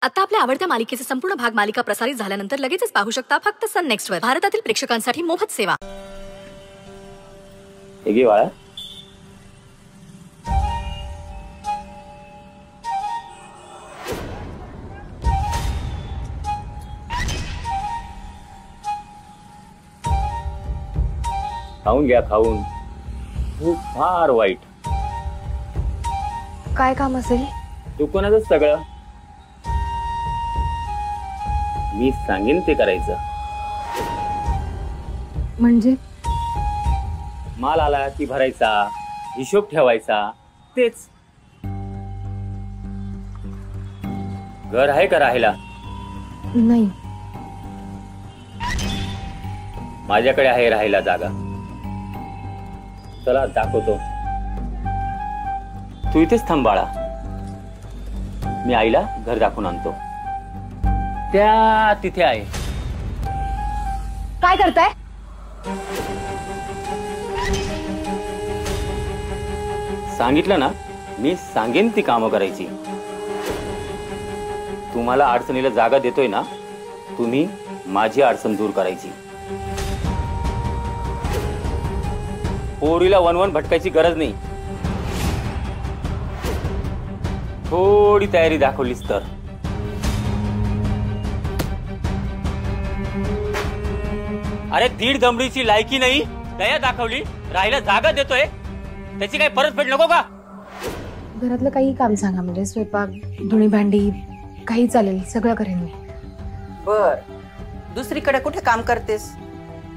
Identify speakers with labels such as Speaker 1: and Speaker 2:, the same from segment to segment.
Speaker 1: आता आपल्या आवडत्या मालिकेचे संपूर्ण भाग मालिका प्रसारित झाल्यानंतर लगेचच पाहू शकता फक्त सन नेक्स्ट वर. भारतातील प्रेक्षकांसाठी मोफत सेवा.
Speaker 2: एगी वाळा खाऊन घ्या खाऊन. खूप फार वाईट.
Speaker 3: काय काम असेल?
Speaker 2: दुकानातच सगळं. मी सांगेन ते करायचं.
Speaker 3: म्हणजे
Speaker 2: माल आला की भरायचा, हिशोब ठेवायचा, तेच. घर आहे का राहायला?
Speaker 3: नाही.
Speaker 2: माझ्याकडे आहे राहायला जागा. चला दाखवतो. तू इथेच थांब बाळा. मी आईला घर दाखवून आणतो. त्या तिथे आहे.
Speaker 3: काय करताय?
Speaker 2: सांगितलं ना, मी सांगेन ती कामं करायची. तुम्हाला अडचणीला जागा देतोय ना, तुम्ही माझी अडचण दूर करायची. पोरीला वनवन भटकायची गरज नाही. थोडी तयारी दाखवलीस तर. अरे दीड दमडीची लायकी नाही, दया दाखवली, राहायला जागा देतोय, त्याची काही परतफेड नको का?
Speaker 3: घरातलं काही काम सांगा, म्हणजे स्वयंपाक, धुणी भांडी काही चालेल, सगळं करेन मी.
Speaker 4: बर, दुसरीकडे कुठे काम करतेस?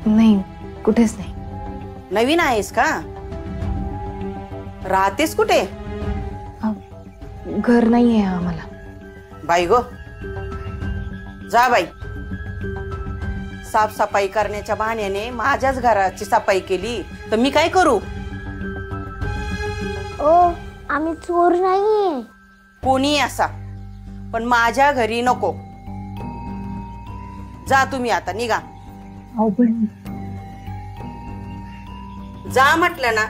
Speaker 3: नाही, कुठेच नाही.
Speaker 4: नवीन आहेस का? राहतेस कुठे?
Speaker 3: घर नाहीये आम्हाला.
Speaker 4: बाई गो, जा बाई. साफसफाई करण्याच्या बहाण्याने माझ्याच घराची सफाई केली तर मी काय करू?
Speaker 5: ओ, आम्ही चोर नाहीये.
Speaker 4: कोणी असा, पण माझ्या घरी नको. जा तुम्ही आता, निघा.
Speaker 3: पण
Speaker 4: जा म्हटलं ना.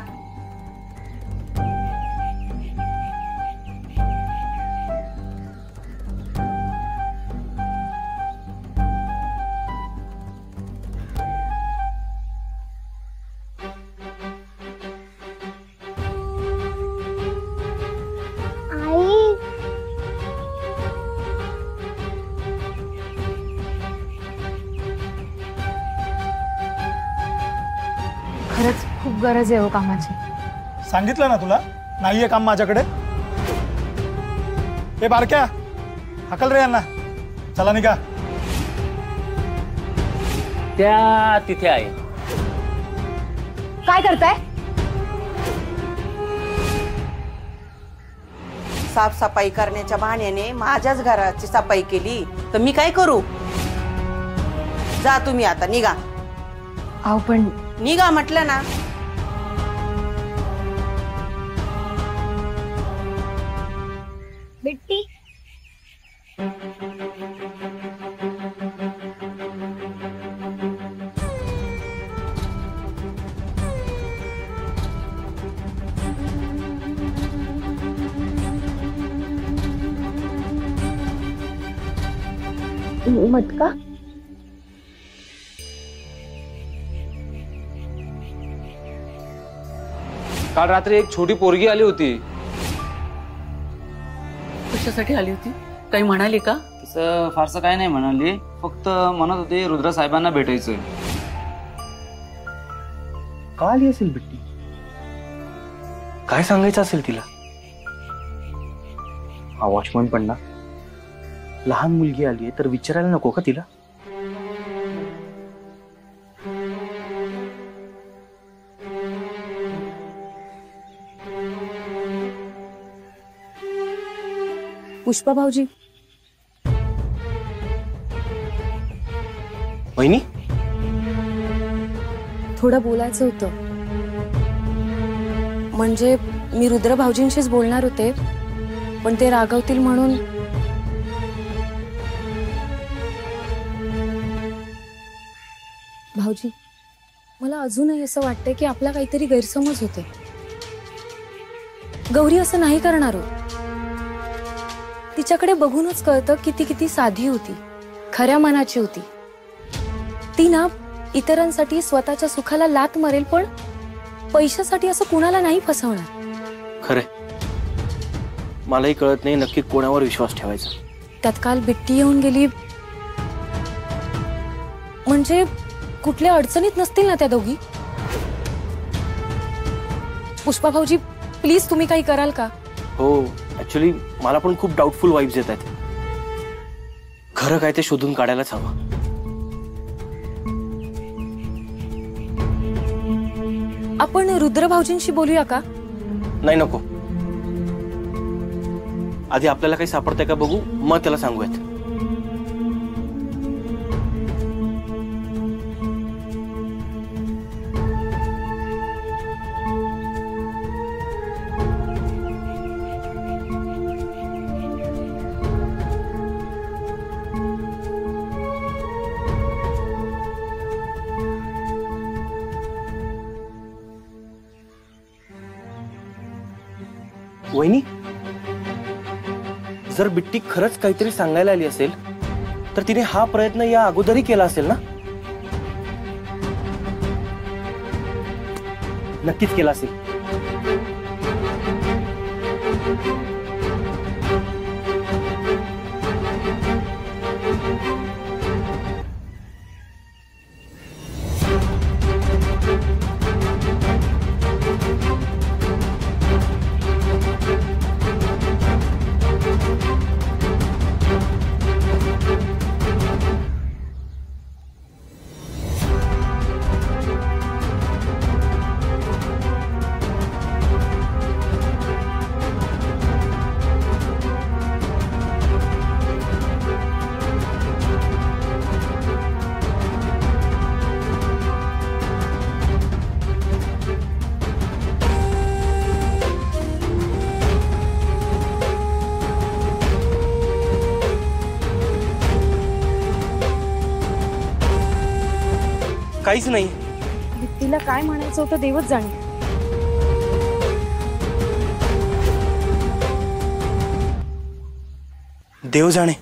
Speaker 5: आई,
Speaker 3: खरंच खूप गरज आहे हो कामाची.
Speaker 6: सांगितलं ना तुला, नाहीये काम माझ्याकडे. हे बारक्या, हकल रे यांना. चला निघा.
Speaker 2: त्या तिथे आहे.
Speaker 3: काय करताय?
Speaker 4: साफसफाई करण्याच्या बहाण्याने माझ्याच घराची सफाई केली तर मी काय करू? जा तुम्ही आता, निघा.
Speaker 3: पण
Speaker 4: निघा म्हटलं ना.
Speaker 5: बिट्टी,
Speaker 3: मटका.
Speaker 7: काल रात्री एक छोटी पोरगी आली होती.
Speaker 8: कशासाठी आली होती? काही म्हणाली का?
Speaker 7: तसं फारसं काय नाही म्हणाली, फक्त म्हणत होती रुद्र साहेबांना भेटायचंय.
Speaker 9: का आली असेल बिट्टी? काय सांगायचं असेल तिला? हा वॉचमन पण ना, लहान मुलगी आली तर विचारायला नको का तिला?
Speaker 3: पुष्पा भाऊजी.
Speaker 9: वहिनी,
Speaker 3: थोडं बोलायचं होतं. म्हणजे मी रुद्र भाऊजींशीच बोलणार होते, पण ते रागवतील म्हणून. भाऊजी, मला अजूनही असं वाटतंय की आपला काहीतरी गैरसमज होते. गौरी असं नाही करणार हो. तिच्याकडे बघूनच कळतं किती किती साधी होती, खऱ्या मनाची होती. ती ना इतरांसाठी स्वतःच्या सुखाला लात मारेल, पण पैशासाठी असं कुणाला नाही फसवणार.
Speaker 9: खरे, मलाही कळत नाही नक्की कोणावर विश्वास ठेवायचा.
Speaker 3: त्यात काल बिट्टी येऊन गेली, म्हणजे कुठल्या अडचणीत नसतील ना त्या दोघी. पुष्पा भाऊजी, प्लीज तुम्ही काही कराल का?
Speaker 9: हो, ऍक्च्युली मला पण खूप डाऊटफुल वाईब्स येत आहेत. खरं काय ते शोधून काढायलाच हवं.
Speaker 3: आपण रुद्र भाऊजींशी बोलूया का?
Speaker 9: नाही, नको. आधी आपल्याला काही सापडतंय का बघू, मग त्याला सांगूयात. वहिनी, जर बिट्टी खरंच काहीतरी सांगायला आली असेल तर तिने हा प्रयत्न या अगोदरही केला असेल ना? नक्कीच केला असेल. काहीच नाही.
Speaker 3: बिट्टीला काय म्हणायचं होतं देवच जाणे.
Speaker 9: देव जाणे.